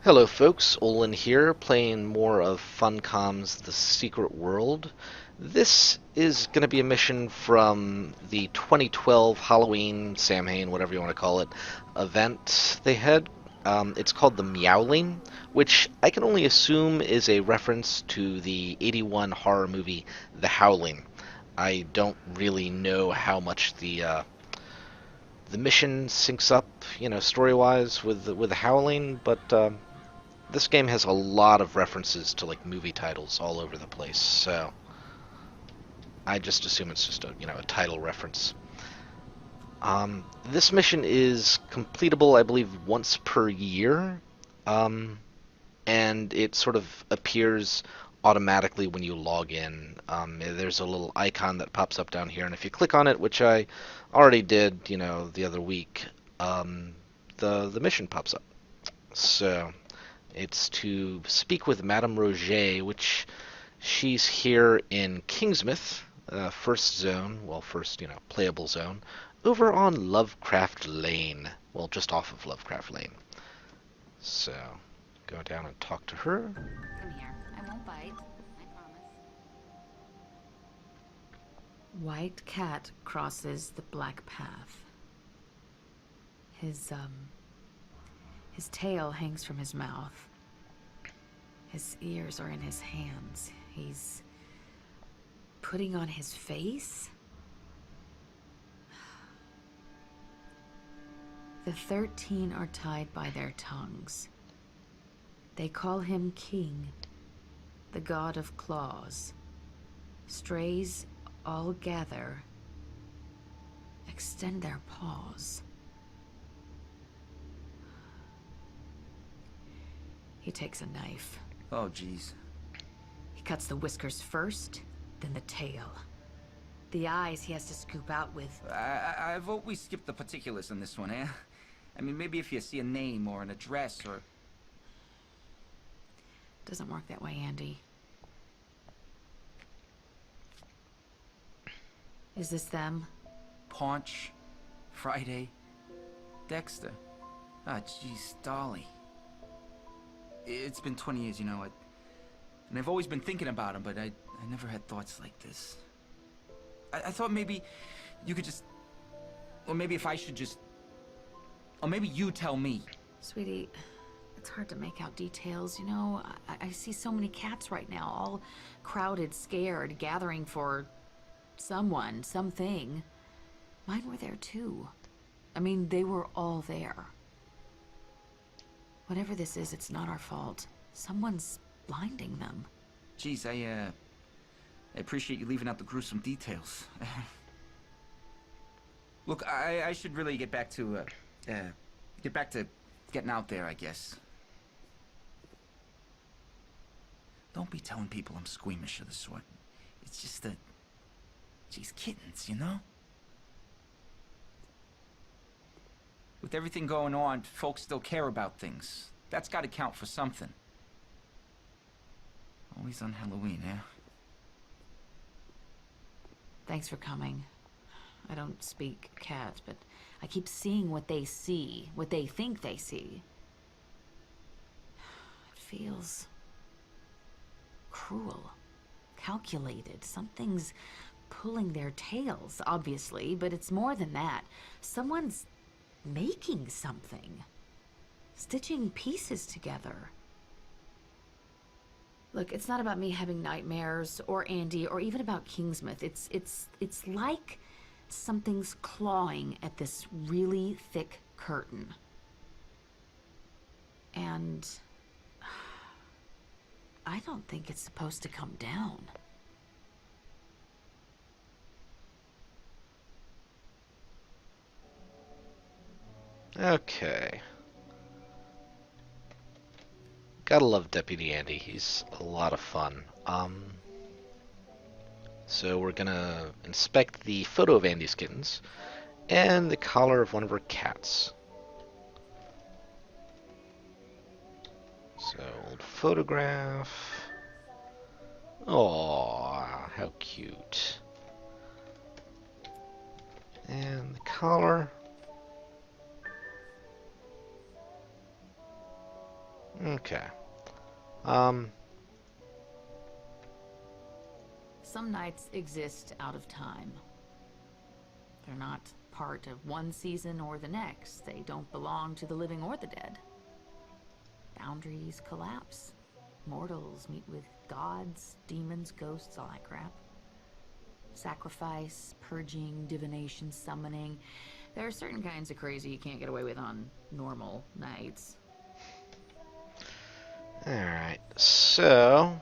Hello folks, Olin here, playing more of Funcom's The Secret World. This is going to be a mission from the 2012 Halloween, Samhain, whatever you want to call it, event they had. It's called the Meowling, which I can only assume is a reference to the '81 horror movie The Howling. I don't really know how much the mission syncs up, story-wise with the Howling, but this game has a lot of references to like movie titles all over the place, so I just assume it's just a title reference. This mission is completable, I believe, once per year, um, and it sort of appears automatically when you log in. There's a little icon that pops up down here, and if you click on it, which I already did, the other week, the mission pops up. So it's to speak with Madame Rogêt, which she's here in Kingsmouth, first zone, well, first, playable zone, over on Lovecraft Lane. Well, just off of Lovecraft Lane. So, go down and talk to her. Come here. I won't bite. I promise. White cat crosses the black path. His tail hangs from his mouth. His ears are in his hands. He's putting on his face? The 13 are tied by their tongues. They call him King, the god of claws. Strays all gather, extend their paws. He takes a knife. Oh, jeez. He cuts the whiskers first, then the tail. The eyes he has to scoop out with. I vote we skip the particulars on this one, eh? I mean, maybe if you see a name or an address or... Doesn't work that way, Andy. Is this them? Paunch, Friday, Dexter. Ah, jeez, Dolly. It's been 20 years, and I've always been thinking about him, but I never had thoughts like this. I thought maybe you could just... Or maybe if I should just... Or maybe you tell me. Sweetie, it's hard to make out details, I see so many cats right now, all crowded, scared, gathering for someone, something. Mine were there too. I mean, they were all there. Whatever this is, it's not our fault. Someone's blinding them. Jeez, I appreciate you leaving out the gruesome details. Look, I should really get back to getting out there, I guess. Don't be telling people I'm squeamish of the sort. It's just that... Geez, kittens, With everything going on, folks still care about things. That's gotta count for something. Always on Halloween, eh? Thanks for coming. I don't speak cat, but I keep seeing what they see, what they think they see. It feels cruel, calculated. Something's pulling their tails, obviously, but it's more than that. Someone's making something, stitching pieces together. Look, it's not about me having nightmares or Andy or even about Kingsmouth. It's like something's clawing at this really thick curtain. And I don't think it's supposed to come down. Okay. Gotta love Deputy Andy. He's a lot of fun. So we're gonna inspect the photo of Andy's kittens and the collar of one of her cats. So, old photograph. Oh, how cute. And the collar. Okay. Some nights exist out of time. They're not part of one season or the next. They don't belong to the living or the dead. Boundaries collapse. Mortals meet with gods, demons, ghosts, all that crap. Sacrifice, purging, divination, summoning. There are certain kinds of crazy you can't get away with on normal nights. Alright, so...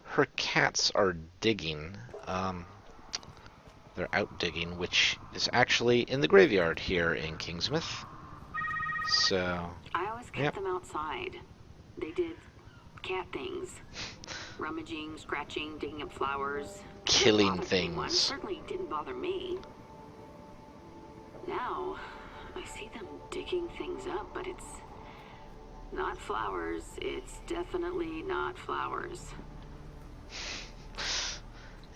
her cats are digging. They're out digging, which is actually in the graveyard here in Kingsmouth. So... I always kept them outside. They did cat things. Rummaging, scratching, digging up flowers. Killing Didn't bother anyone. things. Certainly didn't bother me. Now, I see them digging things up, but it's not flowers. It's definitely not flowers.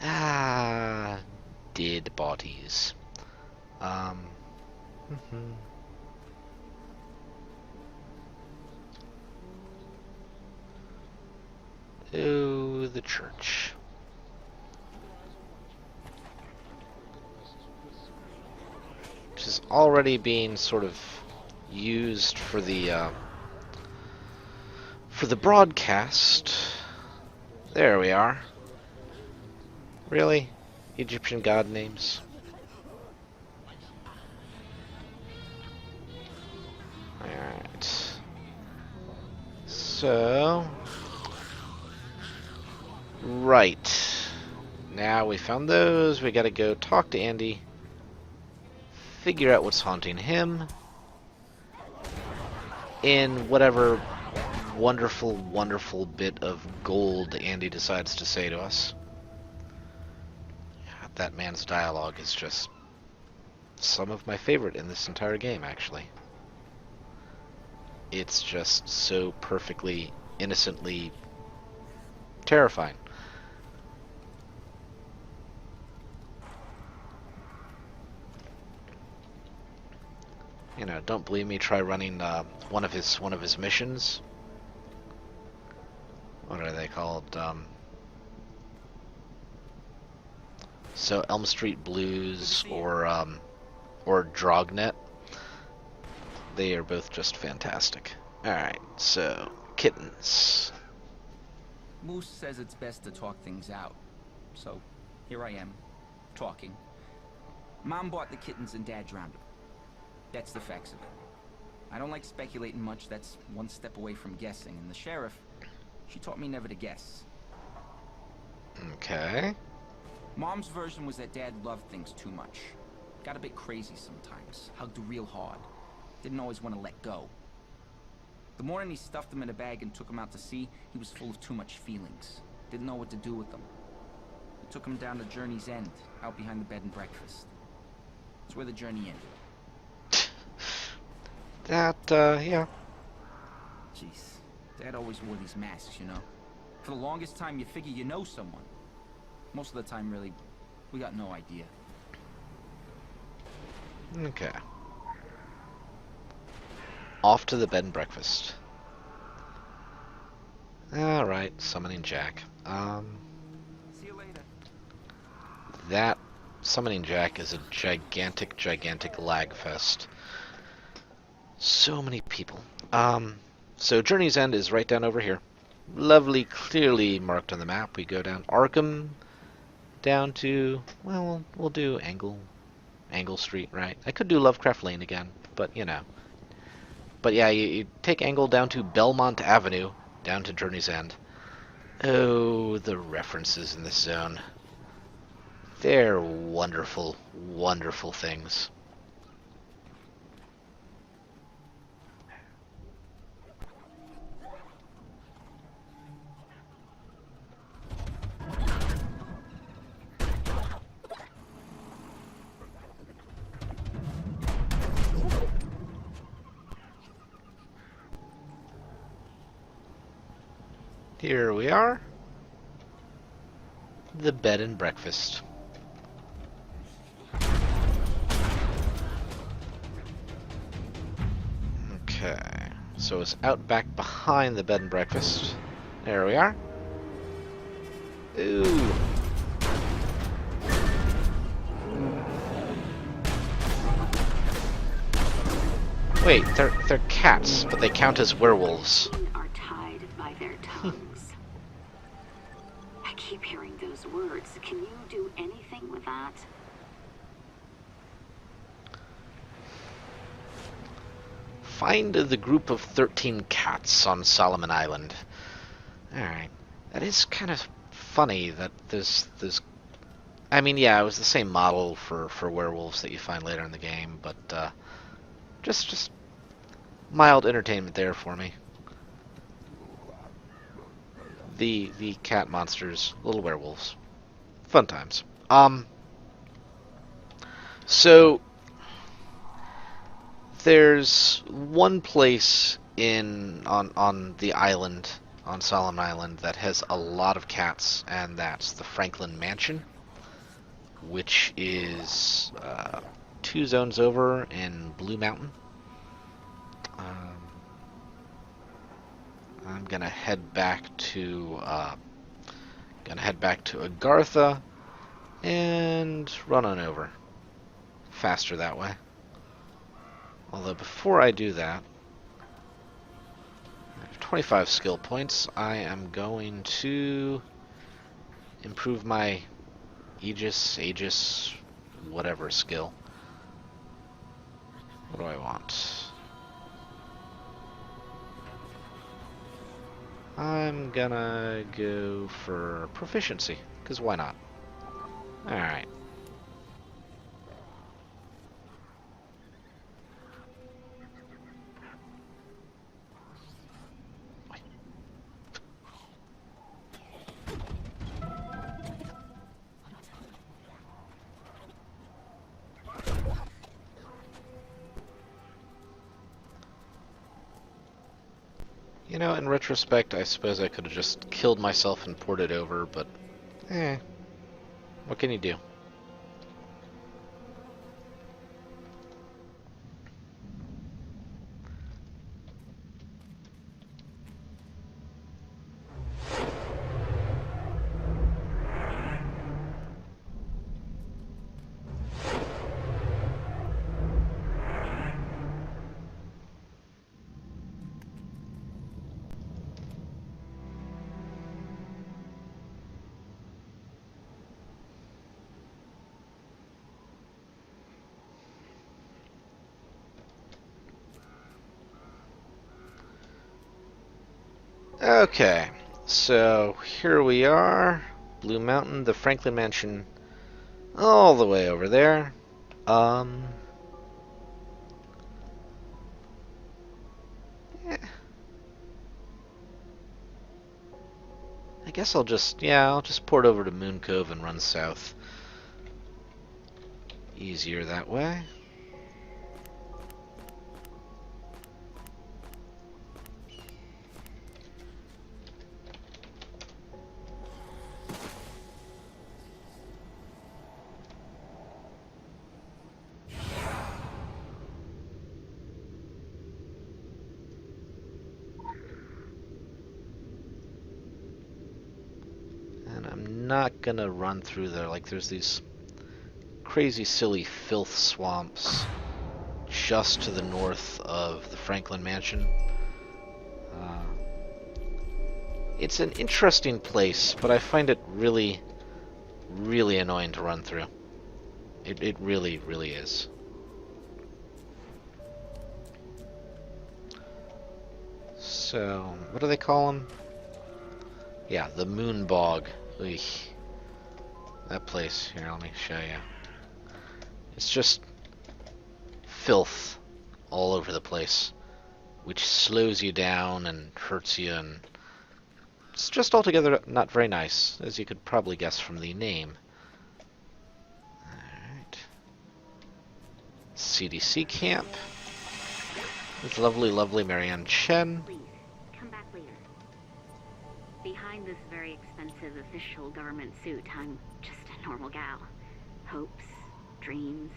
Ah, dead bodies. Oh, the church. Which is already being sort of used for the broadcast. There we are. Really? Egyptian god names? Alright. So... right. Now we found those, we gotta go talk to Andy. Figure out what's haunting him. In whatever wonderful, wonderful bit of gold Andy decides to say to us. That man's dialogue is just some of my favorite in this entire game, actually. It's just so perfectly, innocently terrifying. You know, don't believe me, try running one of his missions. What are they called? So Elm Street Blues or Drognet. They are both just fantastic. Alright, so kittens. Moose says it's best to talk things out. So, here I am, talking. Mom bought the kittens and Dad drowned them. That's the facts of it. I don't like speculating much, that's one step away from guessing. And the sheriff, she taught me never to guess. Okay. Mom's version was that Dad loved things too much. Got a bit crazy sometimes, hugged real hard. Didn't always want to let go. The morning he stuffed them in a bag and took them out to sea, he was full of too much feelings. Didn't know what to do with them. We took him down to Journey's End, out behind the bed and breakfast. That's where the journey ended. Yeah. Jeez, Dad always wore these masks, you know. For the longest time, you figure you know someone. Most of the time, really, we got no idea. Okay. Off to the bed and breakfast. Alright, summoning Jack. See you later. That summoning Jack is a gigantic, gigantic lag fest. So many people. So Journey's End is right down over here. Lovely, clearly marked on the map. We go down Arkham, down to, well, we'll do Angle Street, right? I could do Lovecraft Lane again, but you know. But yeah, you take Angle down to Belmont Avenue, down to Journey's End. Oh, the references in this zone. They're wonderful, wonderful things. Here we are. The bed and breakfast. Okay, So it's out back behind the bed and breakfast. There we are. Ooh. Wait, they're cats, but they count as werewolves. Are tied by their tongues. I keep hearing those words. Can you do anything with that? Find the group of 13 cats on Solomon Island. Alright. That is kind of funny that there's... I mean, yeah, it was the same model for werewolves that you find later in the game, but just mild entertainment there for me. The cat monsters, little werewolves. Fun times. So there's one place on the island, on Solomon Island, that has a lot of cats, and that's the Franklin Mansion, which is 2 zones over in Blue Mountain. I'm gonna head back to Agartha and run on over. Faster that way. Although before I do that, I have 25 skill points. I am going to improve my Aegis, whatever skill. What do I want? I'm gonna go for proficiency, because why not? Alright. You know, in retrospect, I suppose I could have just killed myself and ported over, but what can you do? Okay, so here we are, Blue Mountain, the Franklin Mansion, all the way over there. Yeah. I guess I'll just port over to Moon Cove and run south. Easier that way. Not gonna run through there. Like, there's these crazy silly filth swamps just to the north of the Franklin Mansion. It's an interesting place, but I find it really, really annoying to run through. It really, really is. So, what do they call them? Yeah, the Moon Bog. Eesh. That place, here, let me show you. It's just filth all over the place, which slows you down and hurts you, and it's just altogether not very nice, as you could probably guess from the name. Alright. CDC camp with lovely, lovely Marianne Chen. Please, come back later. Behind this very expensive official government suit, I'm just a normal gal. Hopes, dreams,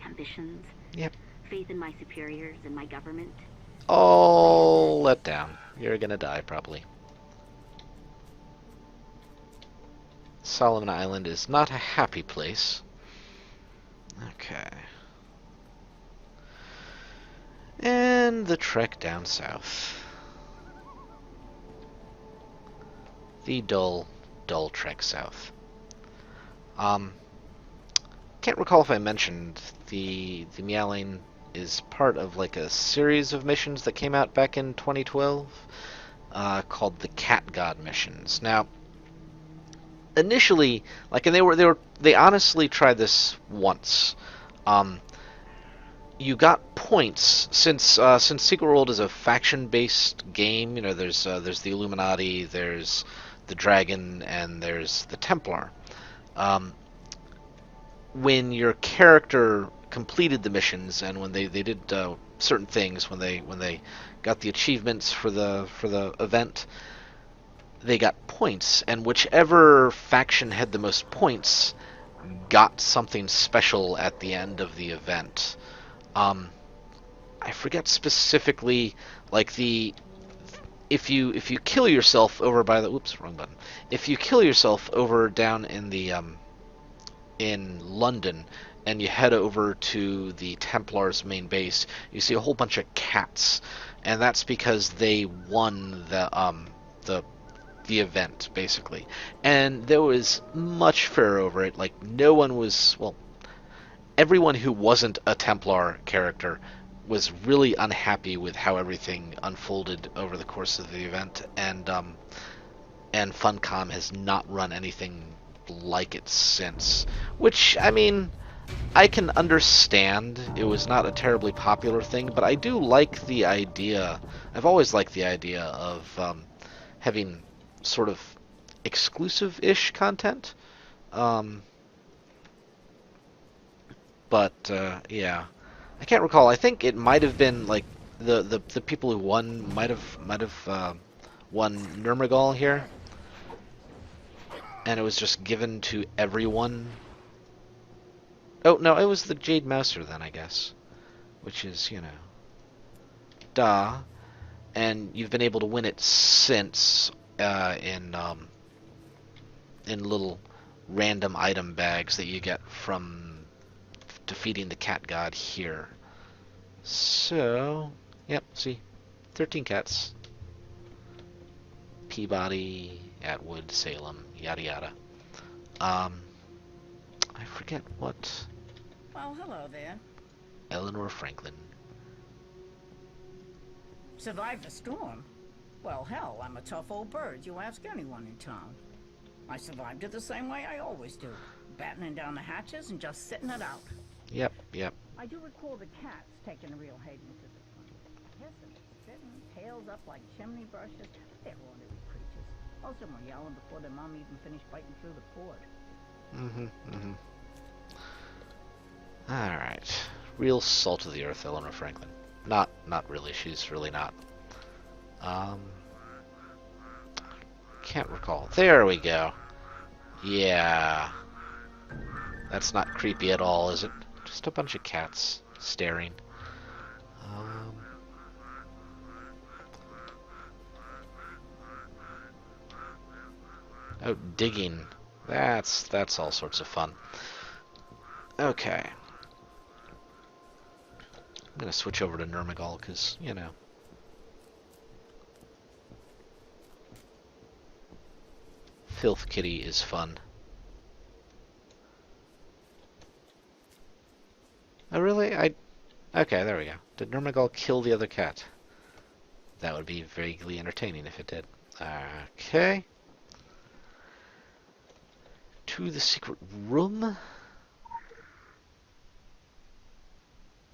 ambitions. Yep. Faith in my superiors and my government. all let down. You're gonna die, probably. Solomon Island is not a happy place. Okay. And the trek down south. The dull, dull trek south. Can't recall if I mentioned the Meowling is part of like a series of missions that came out back in 2012, called the Cat God missions. Now, initially, like, and they honestly tried this once. You got points since Secret World is a faction-based game. You know, there's the Illuminati, there's the Dragon, and there's the Templar. Um, when your character completed the missions and when they did certain things, when they got the achievements for the event, they got points, and whichever faction had the most points got something special at the end of the event. I forget specifically, like the if you kill yourself over by the whoops, wrong button. If you kill yourself over down in the in London and you head over to the Templars main base, you see a whole bunch of cats, and that's because they won the event, basically. And there was much fur over it. Like, no one was, well, everyone who wasn't a Templar character was really unhappy with how everything unfolded over the course of the event, and Funcom has not run anything like it since. Which, I mean, I can understand. It was not a terribly popular thing, but I do like the idea. I've always liked the idea of having sort of exclusive-ish content. Um, but yeah, I can't recall. I think it might have been like the people who won might have won Nurmagol here, and it was just given to everyone. Oh no, it was the Jade Mouser then, I guess, which is, you know, duh. And you've been able to win it since in little random item bags that you get from defeating the cat god here. So, yep, see, 13 cats. Peabody, Atwood, Salem, yada yada. I forget what. Well, hello there. Eleanor Franklin. Survived the storm? Well, hell, I'm a tough old bird. You ask anyone in town. I survived it the same way I always do. Battening down the hatches and just sitting it out. Yep, yep. I do recall the cats taking a real hating to this one. Hissing, sitting, tails up like chimney brushes. They're ornery creatures. Most of them were yelling before their mom even finished biting through the cord. Alright. Real salt of the earth, Eleanor Franklin. Not really. She's really not. Can't recall. There we go. Yeah. That's not creepy at all, is it? Just a bunch of cats staring. Oh, digging. That's all sorts of fun. Okay. I'm gonna switch over to Nurmagol because, you know. Filth Kitty is fun. Oh, really? Okay, there we go. Did Nurmagol kill the other cat? That would be vaguely entertaining if it did. Okay. To the secret room,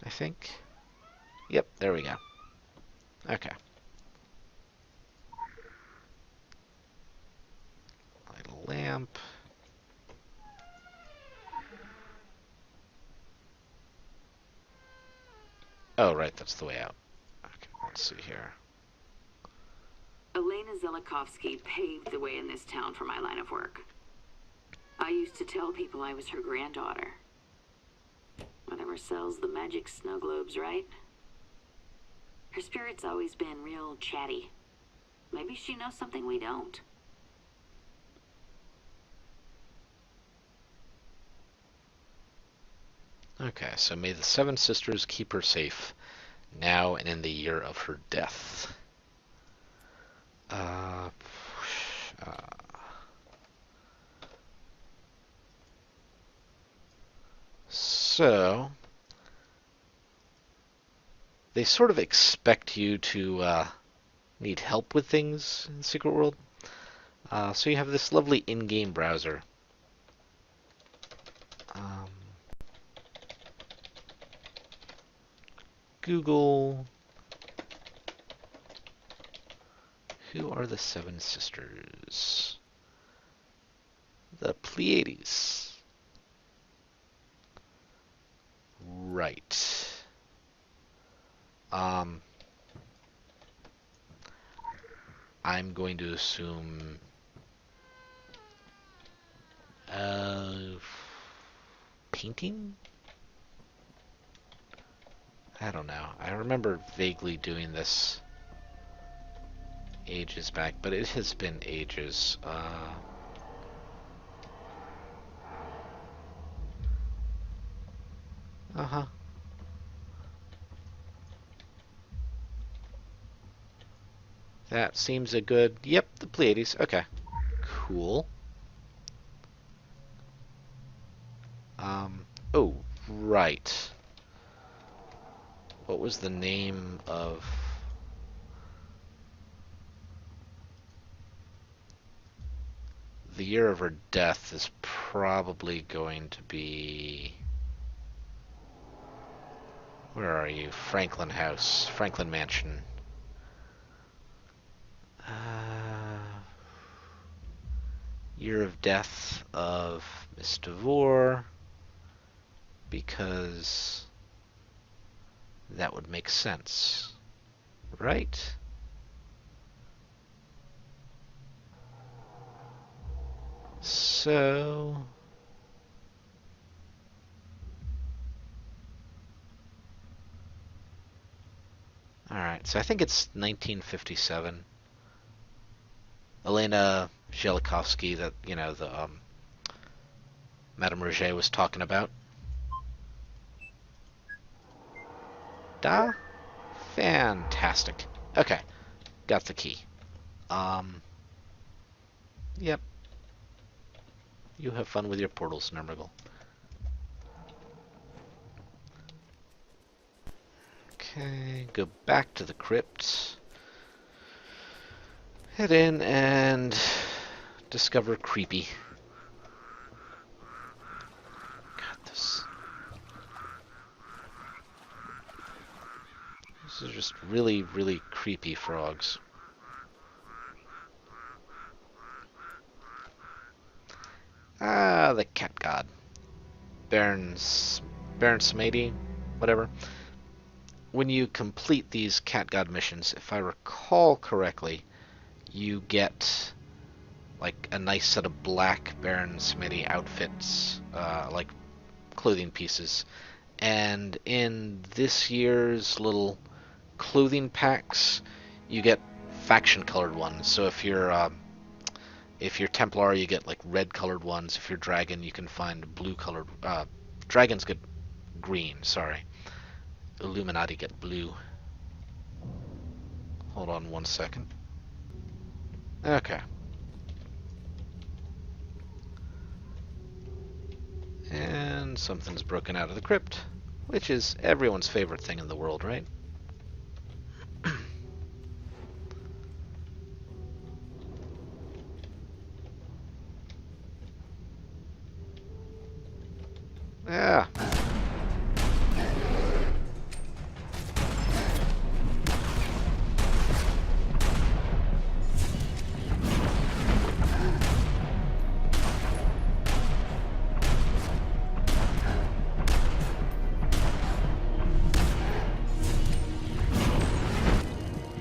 I think. Yep, there we go. Okay. Light a lamp. Oh, right, that's the way out. Okay, let's see here. Elena Zelikovsky paved the way in this town for my line of work. I used to tell people I was her granddaughter. Whatever sells the magic snow globes, right? Her spirit's always been real chatty. Maybe she knows something we don't. Okay, so may the Seven Sisters keep her safe, now and in the year of her death. Uh, uh, so, they sort of expect you to need help with things in the Secret World. So you have this lovely in-game browser. Google. Who are the Seven Sisters? The Pleiades. Right. I'm going to assume painting? I don't know. I remember vaguely doing this ages back, but it has been ages. Uh-huh. That seems a good... Yep, the Pleiades. Okay. Cool. Oh, right. What was the name of... The year of her death is probably going to be... Where are you? Franklin House. Franklin Mansion. Year of death of Miss DeVore, because that would make sense, right? So... Alright, so I think it's 1957. Elena Jelikovsky, that, you know, the Madame Rogêt was talking about. Da? Fantastic. Okay, got the key. Yep. You have fun with your portals, Nurmagul. Okay, go back to the crypt. Head in and discover creepy. God, this is just really, really creepy frogs. Ah, the cat god. Baron Samedi, whatever. When you complete these cat god missions, if I recall correctly, you get like a nice set of black Baron Samedi outfits, like clothing pieces. And in this year's little clothing packs, you get faction colored ones. So if you're Templar, you get like red colored ones. If you're Dragon, you can find blue colored. Dragons get green. Sorry. Illuminati get blue. Hold on one second. Okay. And something's broken out of the crypt, which is everyone's favorite thing in the world, right? Yeah.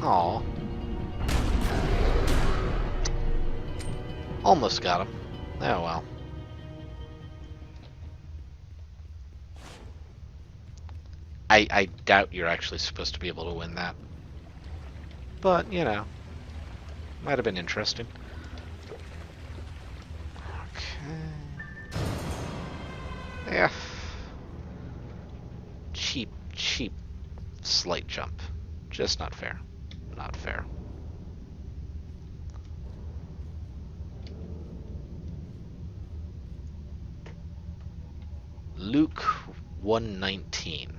Aw. Almost got him. Oh well. I doubt you're actually supposed to be able to win that. but, you know, might have been interesting. Okay. Yeah. Cheap, slight jump. Just not fair. Not fair. Luke 119.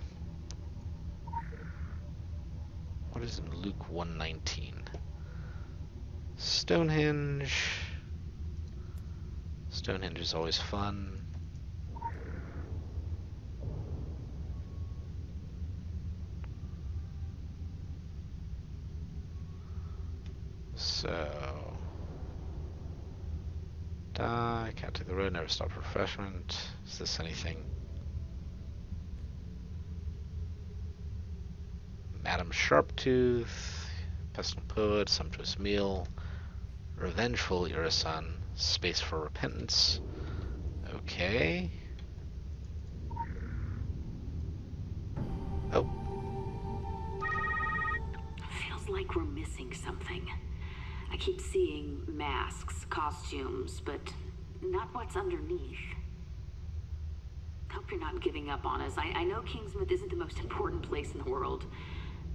What is in Luke 119? Stonehenge. Stonehenge is always fun. So, die, can't take the road, never stop for refreshment. Is this anything? Madam Sharptooth, Pestilent Poet, Sumptuous Meal, Revengeful Irisan, Space for Repentance. Okay. Oh. Feels like we're missing something. I keep seeing masks, costumes, but not what's underneath. Hope you're not giving up on us. I know Kingsmouth isn't the most important place in the world,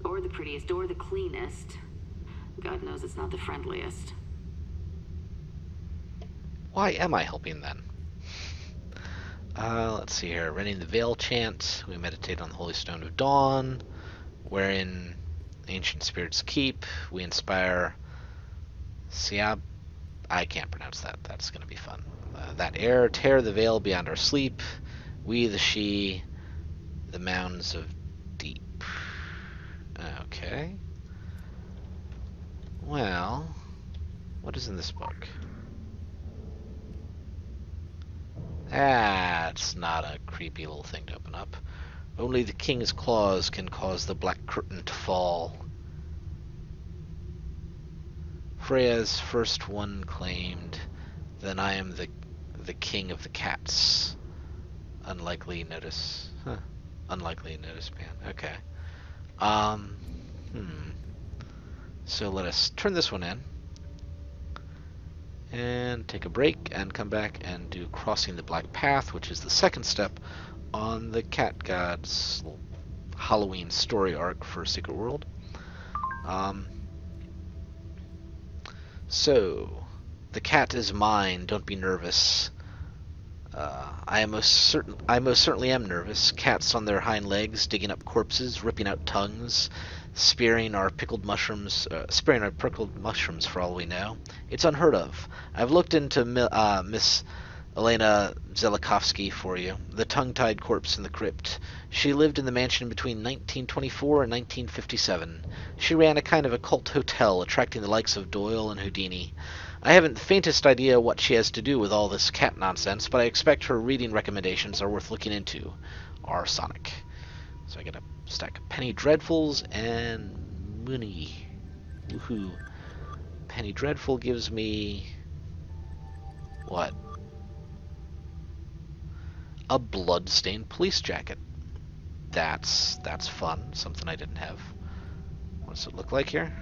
or the prettiest, or the cleanest. God knows it's not the friendliest. Why am I helping then? Let's see here. Renting the Veil chant. We meditate on the Holy Stone of Dawn. Wherein ancient spirits keep. We inspire Siab. I can't pronounce that. That's going to be fun. That air, tear the veil beyond our sleep. We, the she, the mounds of deep. Okay. Well, what is in this book? That's not a creepy little thing to open up. Only the king's claws can cause the black curtain to fall. Freya's first one claimed, then I am the king of the cats. Unlikely notice. Huh. Unlikely notice ban. Okay. So let us turn this one in. And take a break and come back and do Crossing the Black Path, which is the second step on the Cat God's Halloween story arc for Secret World. So, the cat is mine, don't be nervous. I most certainly am nervous. Cats on their hind legs, digging up corpses, ripping out tongues, spearing our pickled mushrooms for all we know. It's unheard of. I've looked into Miss Elena Zelikovsky for you, the tongue-tied corpse in the crypt. She lived in the mansion between 1924 and 1957. She ran a kind of occult hotel, attracting the likes of Doyle and Houdini. I haven't the faintest idea what she has to do with all this cat nonsense, but I expect her reading recommendations are worth looking into. R. Sonic. So I get a stack of Penny Dreadfuls and Mooney. Woohoo. Penny Dreadful gives me... what? A blood-stained police jacket. That's fun. Something I didn't have. What does it look like here?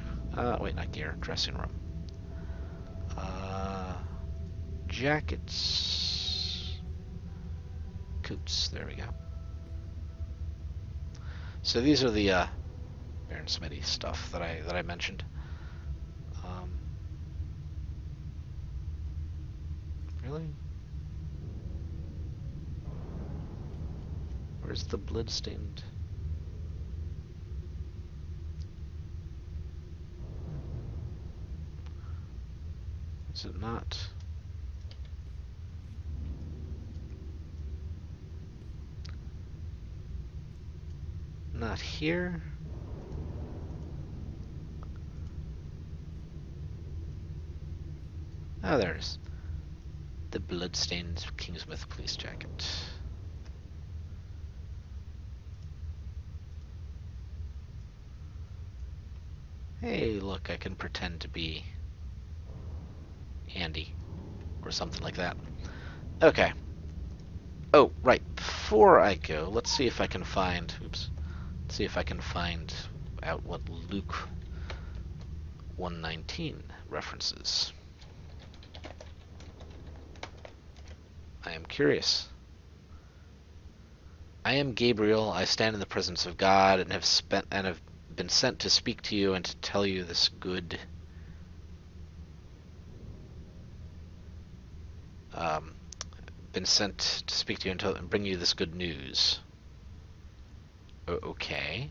Wait, not gear. Dressing room. Jackets. Coats. There we go. So these are the Baron Smitty stuff that I mentioned. Really? Where's the blood-stained? Is it not? Not here. Oh, there's the blood-stained Kingsmouth police jacket. Hey, look, I can pretend to be Andy or something like that. Okay. Oh, right. Before I go, let's see if I can find... oops. Let's see if I can find out what Luke 119 references. I am curious. I am Gabriel. I stand in the presence of God and have been sent to speak to you and to tell you this good been sent to speak to you and bring you this good news. Okay.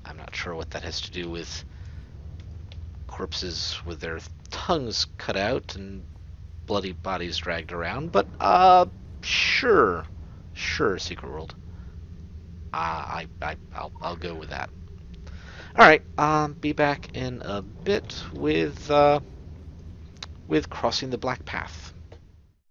I'm not sure what that has to do with corpses with their tongues cut out and bloody bodies dragged around, but sure, Secret World. I'll go with that. All right, be back in a bit with Crossing the Black Path.